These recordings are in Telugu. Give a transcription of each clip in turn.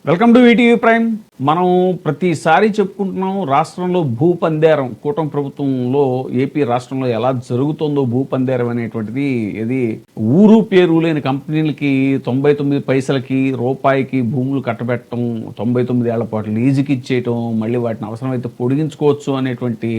Welcome to ETV prime. మనం ప్రతిసారి చెప్పుకుంటున్నాం రాష్ట్రంలో భూపందేరం, కూటమి ప్రభుత్వంలో ఏపీ రాష్ట్రంలో ఎలా జరుగుతుందో భూపందేరం అనేటువంటిది. ఇది ఊరు పేరు లేని కంపెనీలకి 99 పైసలకి రూపాయికి భూములు కట్టబెట్టడం, 99 ఏళ్ల పాటు లీజుకి ఇచ్చేయటం, మళ్ళీ వాటిని అవసరమైతే పొడిగించుకోవచ్చు అనేటువంటి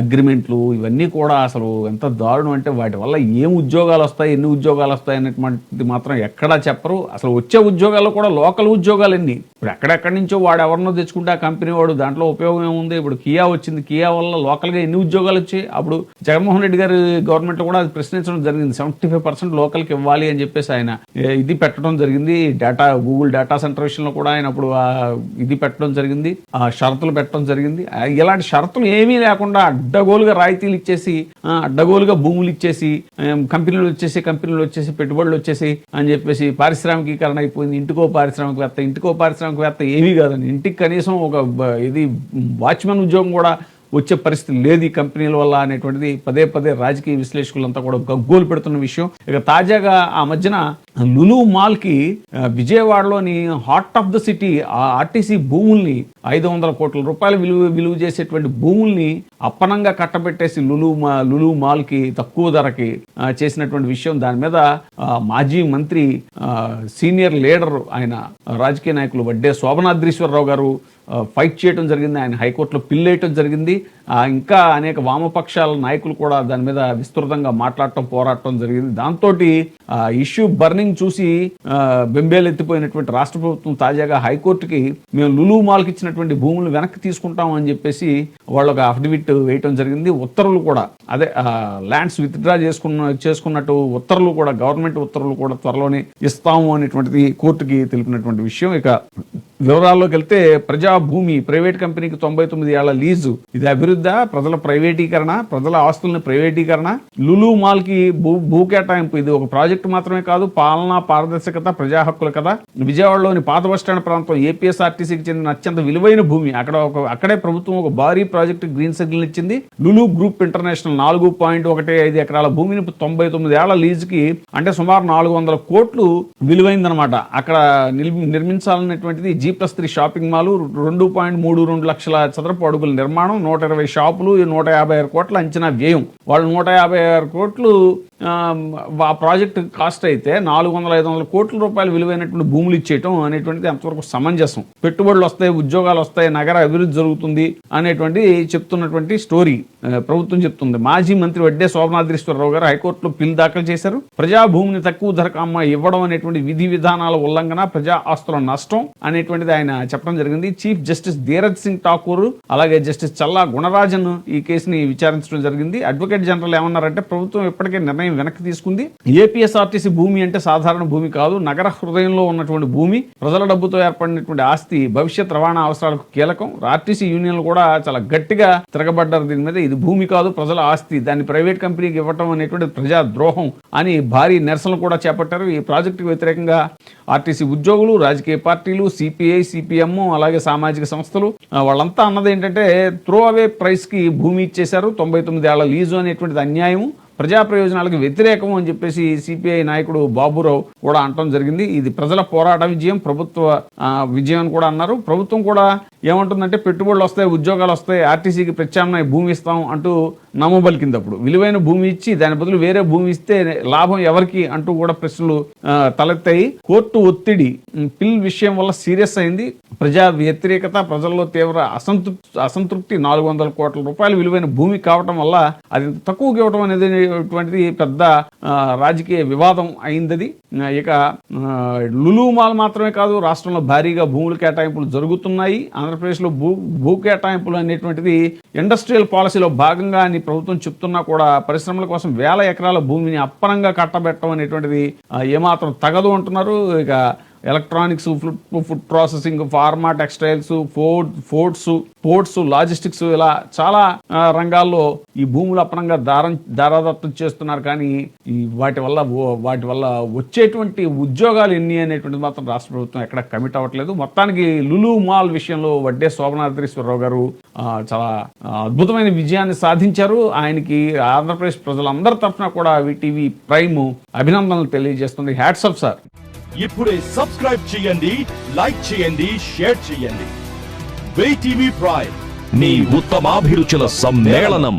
అగ్రిమెంట్లు, ఇవన్నీ కూడా అసలు ఎంత దారుణం అంటే వాటి వల్ల ఏం ఉద్యోగాలు వస్తాయి, ఎన్ని ఉద్యోగాలు వస్తాయి అనేటువంటిది మాత్రం ఎక్కడా చెప్పరు. అసలు వచ్చే ఉద్యోగాల్లో కూడా లోకల్ ఉద్యోగాలు ఎన్ని, ఇప్పుడు ఎక్కడెక్కడి నుంచో వాడు ఎవరినో తెచ్చుకుంటే ఆ కంపెనీ వాడు, దాంట్లో ఉపయోగం ఏముంది? ఇప్పుడు కియా వచ్చింది, కియా వల్ల లోకల్గా ఎన్ని ఉద్యోగాలు వచ్చాయి? అప్పుడు జగన్మోహన్ రెడ్డి గారి గవర్నమెంట్ కూడా అది ప్రశ్నించడం జరిగింది. 75% లోకల్కి ఇవ్వాలి అని చెప్పేసి ఆయన ఇది పెట్టడం జరిగింది. గూగుల్ డేటా సెంటర్ విషయంలో కూడా ఆయన అప్పుడు ఇది పెట్టడం జరిగింది, షరతులు పెట్టడం జరిగింది. ఇలాంటి షరతులు ఏమీ లేకుండా అడ్డగోలుగా రాయితీలు ఇచ్చేసి, అడ్డగోలుగా భూములు ఇచ్చేసి, కంపెనీలు వచ్చేసి పెట్టుబడులు వచ్చేసి అని చెప్పేసి పారిశ్రామికీకరణ అయిపోయింది. ఇంటికో పారిశ్రామికవేత్త ఏమీ కాదండి. ఇంటికి కనీసం ఒక ఇది వాచ్మెన్ ఉద్యోగం కూడా వచ్చే పరిస్థితి లేదు ఈ కంపెనీల వల్ల అనేటువంటిది పదే పదే రాజకీయ విశ్లేషకులంతా కూడా గగ్గోలు పెడుతున్న విషయం. ఇక తాజాగా ఆ మధ్యన లులు మాల్కి విజయవాడలోని heart of the city RTC భూముల్ని 500 కోట్ల రూపాయలు విలువ చేసేటువంటి భూముల్ని అప్పనంగా కట్టబెట్టేసి లులు మాల్కి తక్కువ ధరకి చేసినటువంటి విషయం. దాని మీద మాజీ మంత్రి, సీనియర్ లీడర్, ఆయన రాజకీయ నాయకులు వడ్డే శోభనాద్రీశ్వరరావు గారు ఫైట్ చేయడం జరిగింది. ఆయన హైకోర్టులో పిల్ వేయటం జరిగింది. ఇంకా అనేక వామపక్షాల నాయకులు కూడా దాని మీద విస్తృతంగా మాట్లాడటం, పోరాటం జరిగింది. దాంతో ఇష్యూ బర్నింగ్ చూసి బెంబేలెత్తిపోయినటువంటి రాష్ట్ర ప్రభుత్వం తాజాగా హైకోర్టుకి మేము లులు మాల్కి ఇచ్చినటువంటి భూములు వెనక్కి తీసుకుంటాం అని చెప్పేసి వాళ్ళు ఒక అఫిడవిట్ వేయటం జరిగింది. ఉత్తర్వులు కూడా అదే ల్యాండ్స్ విత్డ్రా చేసుకున్నట్టు ఉత్తర్వులు కూడా, గవర్నమెంట్ ఉత్తర్వులు కూడా త్వరలోనే ఇస్తాము అనేటువంటిది కోర్టుకి తెలిపినటువంటి విషయం. ఇక వివరాల్లోకి వెళ్తే, ప్రజాభూమి ప్రైవేట్ కంపెనీకి 99 ఏళ్ల లీజు, ఇది అభివృద్ధి, ప్రజల ప్రైవేటీకరణ, ప్రజల ఆస్తుల్ని ప్రైవేటీకరణ, లులు మాల్ కి భూ కేటాయింపు, ఇది ఒక ప్రాజెక్టు మాత్రమే కాదు, పాలనా పారదర్శకత, ప్రజా హక్కుల కదా. విజయవాడలోని పాత బస్టాండ్ ప్రాంతం ఏపీఎస్ఆర్టీసీకి చెందిన అత్యంత విలువైన భూమి. అక్కడే ప్రభుత్వం ఒక భారీ ప్రాజెక్టు గ్రీన్ సిగ్నల్ ఇచ్చింది. లులు గ్రూప్ ఇంటర్నేషనల్ 4.15 ఎకరాల భూమిని 99 ఏళ్ల లీజుకి, అంటే సుమారు 400 కోట్లు విలువైందనమాట. అక్కడ నిర్మించాలనేటువంటిది G+3 షాపింగ్ మాల్, 2.32 లక్షల చదరపు అడుగుల నిర్మాణం, 120 షాపులు, 156 కోట్ల అంచనా వ్యయం. వాళ్ళు 156 కోట్లు ఆ ప్రాజెక్ట్ కాస్ట్ అయితే 400-500 కోట్ల రూపాయలు విలువైనటువంటి భూములు ఇచ్చేయటం అనేటువంటిది ఎంతవరకు సమంజసం? పెట్టుబడులు వస్తాయి, ఉద్యోగాలు వస్తాయి, నగర అభివృద్ధి జరుగుతుంది అనేటువంటి చెప్తున్నటువంటి స్టోరీ ప్రభుత్వం చెప్తుంది. మాజీ మంత్రి వడ్డే శోభనాద్రీశ్వరరావు గారు హైకోర్టులో పిల్ దాఖలు చేశారు. ప్రజా భూమిని తక్కువ ధరకు ఇవ్వడం అనేటువంటి విధి విధానాల ఉల్లంఘన, ప్రజా ఆస్తుల నష్టం అనేటువంటిది ఆయన చెప్పడం జరిగింది. చీఫ్ జస్టిస్ ధీరజ్ సింగ్ ఠాకూర్, అలాగే జస్టిస్ చల్లా గుణరాజన్ ఈ కేసుని విచారించడం జరిగింది. అడ్వకేట్ జనరల్ ఏమన్నారంటే, ప్రభుత్వం ఇప్పటికే నిర్ణయం వెనక్కి తీసుకుంది. ఏపీఎస్ఆర్టీసీ భూమి అంటే సాధారణ భూమి కాదు, నగర హృదయంలో ఉన్నటువంటి భూమి, ప్రజల డబ్బుతో ఏర్పడినటువంటి ఆస్తి, భవిష్యత్ రవాణా అవసరాలకు కీలకం. ఆర్టీసీ యూనియన్లు కూడా చాలా గట్టిగా తిరగబడ్డారు దీని మీద. ఇది భూమి కాదు, ప్రజల ఆస్తి, దాన్ని ప్రైవేట్ కంపెనీకి ఇవ్వటం అనేటువంటి ప్రజా ద్రోహం అని భారీ నిరసనలు కూడా చేపట్టారు. ఈ ప్రాజెక్టుకు వ్యతిరేకంగా ఆర్టీసీ ఉద్యోగులు, రాజకీయ పార్టీలు, సిపిఐ, సిపిఎం, అలాగే సామాజిక సంస్థలు వాళ్ళంతా అన్నది ఏంటంటే, త్రో అవే ప్రైస్ కి భూమి ఇచ్చేశారు. 99 ఏళ్ల లీజు అనేటువంటిది అన్యాయం, ప్రజా ప్రయోజనాలకు వ్యతిరేకం అని చెప్పేసి సిపిఐ నాయకుడు బాబురావు కూడా అనటం జరిగింది. ఇది ప్రజల పోరాట విజయం, ప్రభుత్వ విజయం అని కూడా అన్నారు. ప్రభుత్వం కూడా ఏమంటుందంటే, పెట్టుబడులు వస్తాయి, ఉద్యోగాలు వస్తాయి, ఆర్టీసీకి ప్రత్యామ్నాయ భూమి ఇస్తాం అంటూ నమ్మబలికిందప్పుడు విలువైన భూమి ఇచ్చి దాని బదులు వేరే భూమి ఇస్తే లాభం ఎవరికి అంటూ కూడా ప్రశ్నలు తలెత్తాయి. కోర్టు ఒత్తిడి పిల్ విషయం వల్ల సీరియస్ అయింది. ప్రజా వ్యతిరేకత, ప్రజల్లో తీవ్ర అసంతృప్తి, 400 కోట్ల రూపాయలు విలువైన భూమి కావటం వల్ల అది తక్కువకి ఇవ్వడం అనేది పెద్ద రాజకీయ వివాదం అయింది. ఇక లులు మాల్ మాత్రమే కాదు, రాష్ట్రంలో భారీగా భూముల కేటాయింపులు జరుగుతున్నాయి. ఆంధ్రప్రదేశ్లో భూ కేటాయింపులు అనేటువంటిది ఇండస్ట్రియల్ పాలసీలో భాగంగా అని ప్రభుత్వం చెప్తున్నా కూడా, పరిశ్రమల కోసం 1000 ఎకరాల భూమిని అప్పనంగా కట్టబెట్టడం అనేటువంటిది ఏమాత్రం తగదు అంటున్నారు. ఇక electronics, food processing, pharma, textiles, ports, logistics, ఇలా చాలా రంగాల్లో ఈ భూములు అప్పనంగా దారాదత్తం చేస్తున్నారు. కానీ వాటి వల్ల వచ్చేటువంటి ఉద్యోగాలు ఎన్ని అనేటువంటిది మాత్రం రాష్ట్ర ప్రభుత్వం ఎక్కడ కమిట్ అవ్వట్లేదు. మొత్తానికి లులు మాల్ విషయంలో వడ్డే శోభనాద్రీశ్వరరావు గారు చాలా అద్భుతమైన విజయాన్ని సాధించారు. ఆయనకి ఆంధ్రప్రదేశ్ ప్రజలందరి తరఫున కూడా వీటీవీ ప్రైమ్ అభినందనలు తెలియజేస్తుంది. Hats off sir. ఇప్పుడే సబ్స్క్రైబ్ చేయండి, లైక్ చేయండి, షేర్ చేయండి. టీవీ ప్రైమ్, మీ ఉత్తమాభిరుచుల సమ్మేళనం.